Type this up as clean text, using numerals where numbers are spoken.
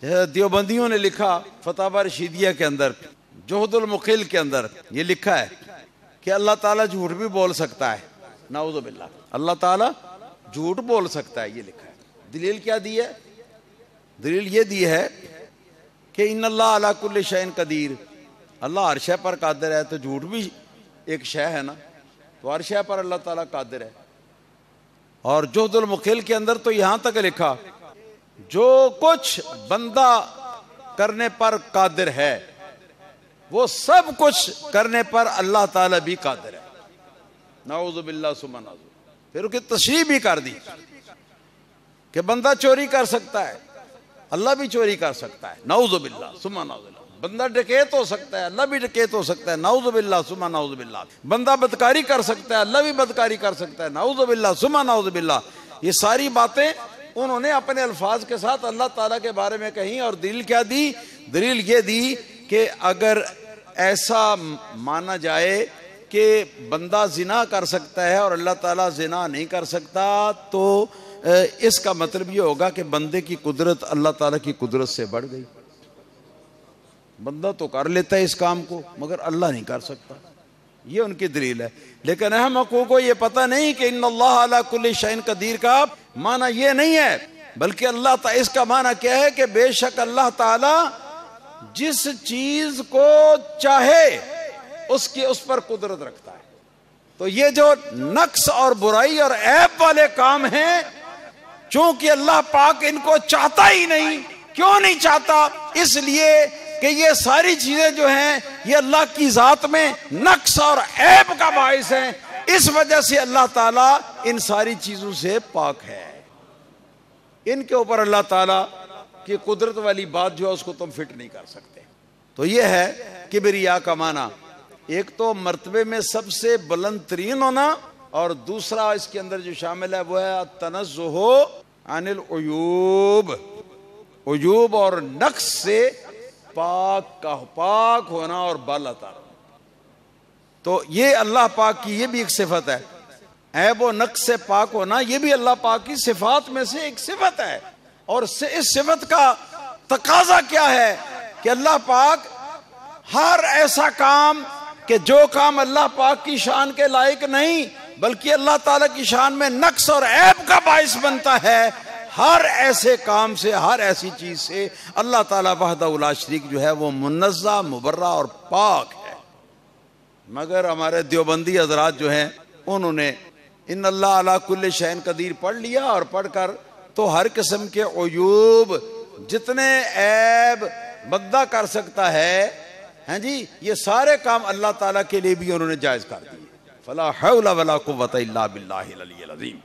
देवबंदियों ने लिखा फतवा रशीदिया के अंदर, जोहदुल मुखिल के अंदर ये लिखा है कि अल्लाह ताला झूठ भी बोल सकता है, नाऊज़ु बिल्लाह, अल्लाह ताला झूठ बोल सकता है, ये लिखा है। दलील क्या दी है? दलील ये दी है कि इन्नल्लाह अला कुल्लि शैइन कदीर, अल्लाह हर शय पर कादिर है, तो झूठ भी एक शय है ना, तो हर शय पर अल्लाह ताला कादिर है। और जोहदुल मुखिल के अंदर तो यहां तक लिखा, जो कुछ बंदा करने पर कादिर है वो सब कुछ करने पर अल्लाह ताला भी कादिर है, नाऊज़ु बिल्लाह सुम्मा नाऊज़ु। फिर उसकी तशरीह भी कर दी कि बंदा चोरी कर सकता है, अल्लाह भी चोरी कर सकता है, नाऊज़ु बिल्लाह सुम्मा नाऊज़ु। बंदा डकैत हो सकता है, अल्लाह भी डकैत हो सकता है, नाऊज़ु बिल्लाह सुम्मा नाऊज़ु बिल्लाह। बंदा बदकारी कर सकता है, अल्लाह भी बदकारी कर सकता है, नाऊज़ु बिल्लाह सुम्मा नाऊज़ु बिल्लाह। ये सारी बातें उन्होंने अपने अल्फाज के साथ अल्लाह ताला के बारे में कही। और दलील क्या दी? दलील ये दी कि अगर ऐसा माना जाए कि बंदा जिना कर सकता है और अल्लाह ताला जिना नहीं कर सकता, तो इसका मतलब ये होगा कि बंदे की कुदरत अल्लाह ताला की कुदरत से बढ़ गई। बंदा तो कर लेता है इस काम को मगर अल्लाह नहीं कर सकता, ये उनकी दलील है। लेकिन अहम हकूक को ये पता नहीं कि इन्नल्लाह अला कुल्लि शैइन कदीर का माना ये नहीं है, बल्कि अल्लाह ताला, इसका माना क्या है कि बेशक अल्लाह ताला जिस चीज को चाहे उसकी उस पर कुदरत रखता है। तो ये जो नक्स और बुराई और ऐब वाले काम हैं, चूंकि अल्लाह पाक इनको चाहता ही नहीं। क्यों नहीं चाहता? इसलिए कि ये सारी चीजें जो हैं ये अल्लाह की जात में नक्स और ऐब का बाइस है। इस वजह से अल्लाह ताला इन सारी चीजों से पाक है। इनके ऊपर अल्लाह ताला की कुदरत वाली बात जो है उसको तुम फिट नहीं कर सकते। तो ये है किबरिया का माना, एक तो मर्तबे में सबसे बुलंद तरीन होना, और दूसरा इसके अंदर जो शामिल है वो है तनज़्ज़ुहु अनिल उयूब, उयूब और नक्स से पाक होना और बाला तारा। तो ये अल्लाह पाक की ये भी एक सिफत है, ऐब और नक्स से पाक होना, ये भी अल्लाह पाक की सिफात में से एक सिफत है। और इस सिफत का तकाजा क्या है कि अल्लाह पाक हर ऐसा काम कि जो काम अल्लाह पाक की शान के लायक नहीं बल्कि अल्लाह ताला की शान में नक्स और ऐब का बाइस बनता है, हर ऐसे काम से, हर ऐसी चीज से अल्लाह ताला वहदहु ला शरीक जो है वो मुनज़्ज़ह, मुबर्रा और पाक है। मगर हमारे देवबंदी हजरात जो हैं उन्होंने इन्नल्लाह अला कुल्लि शैइन कदीर पढ़ लिया, और पढ़कर तो हर किस्म के उयूब, जितने ऐब बंदा कर सकता है, हैं जी, ये सारे काम अल्लाह ताला के लिए भी उन्होंने जायज कर दिए। फला हौला वला कुव्वता इल्ला बिल्लाहिल अलिय्यिल अज़ीम।